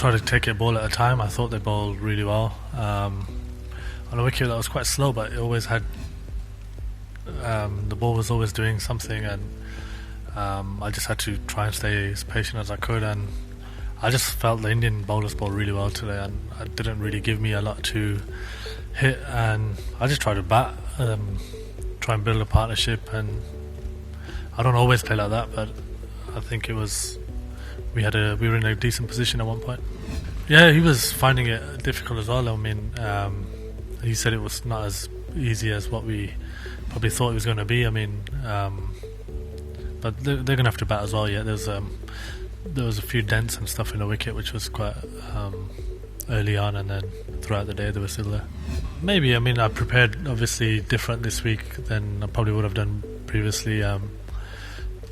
tried to take a ball at a time. I thought they bowled really well. On a wicket that was quite slow, but it always had the ball was always doing something, and I just had to try and stay as patient as I could. And I just felt the Indian bowlers bowled really well today, and it didn't really give me a lot to hit. And I just tried to bat, try and build a partnership. And I don't always play like that, but I think it was. We were in a decent position at one point. Yeah, he was finding it difficult as well. I mean, he said it was not as easy as what we probably thought it was going to be. I mean, but they're going to have to bat as well. Yeah, there was a few dents and stuff in the wicket, which was quite early on, and then throughout the day they were still there. Maybe, I mean, I prepared obviously different this week than I probably would have done previously. A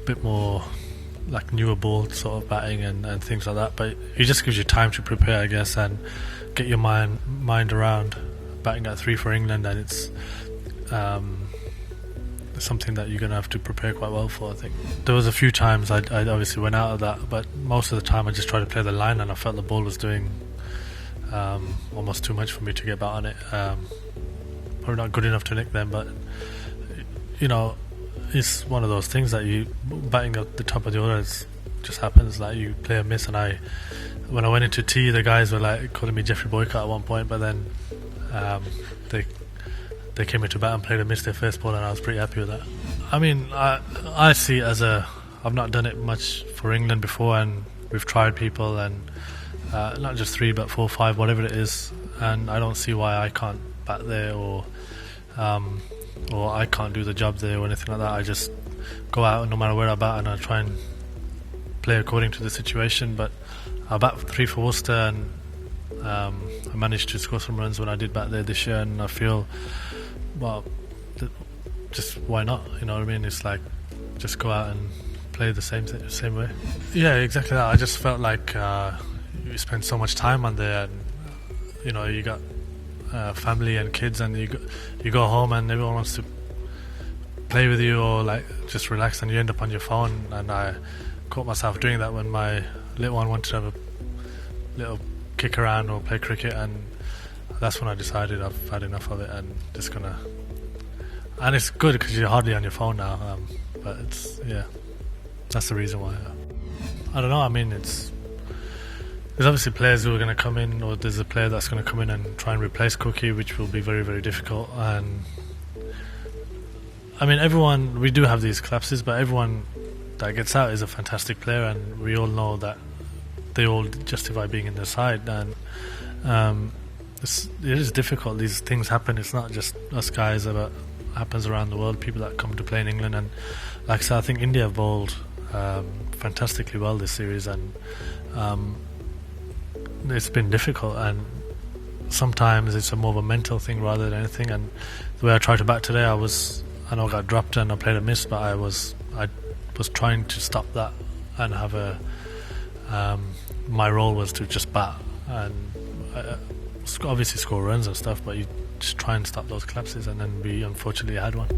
bit more like newer ball sort of batting and things like that, but it just gives you time to prepare, I guess, and get your mind around batting at 3 for England, and it's something that you're going to have to prepare quite well for. I think there was a few times I obviously went out of that, but most of the time I just tried to play the line, and I felt the ball was doing almost too much for me to get bat on it. Probably not good enough to nick them, but you know, it's one of those things that you batting at the top of the order, it just happens that you play a miss. And when I went into tea, the guys were like calling me Geoffrey Boycott at one point, but then they came into bat and played a miss their first ball, and I was pretty happy with that. I mean, I see it as I've not done it much for England before, and we've tried people, and not just 3 but 4, 5, whatever it is, and I don't see why I can't bat there, or I can't do the job there or anything like that. I just go out, and no matter where I bat, and I try and play according to the situation. But I bat 3 for Worcester, and I managed to score some runs when I did bat there this year, and I feel, well, just why not? You know what I mean? It's like, just go out and play the same way. Yeah, exactly that. I just felt like you spend so much time on there, and you know, you got family and kids, and you go home and everyone wants to play with you or like just relax, and you end up on your phone. And I caught myself doing that when my little one wanted to have a little kick around or play cricket, and that's when I decided I've had enough of it, and just gonna. And it's good because you're hardly on your phone now, but that's the reason why. I don't know, I mean, there's obviously players who are going to come in, or there's a player that's going to come in and try and replace Cookie, which will be very, very difficult. And I mean, we do have these collapses, but everyone that gets out is a fantastic player, and we all know that they all justify being in the side. And it is difficult. These things happen. It's not just us guys, but happens around the world. People that come to play in England, and like I said, I think India have bowled fantastically well this series, and it's been difficult, and sometimes it's more of a mental thing rather than anything. And the way I tried to bat today, I know I got dropped and I played a miss, but I was trying to stop that and have my role was to just bat and obviously score runs and stuff, but you just try and stop those collapses, and then we unfortunately had one.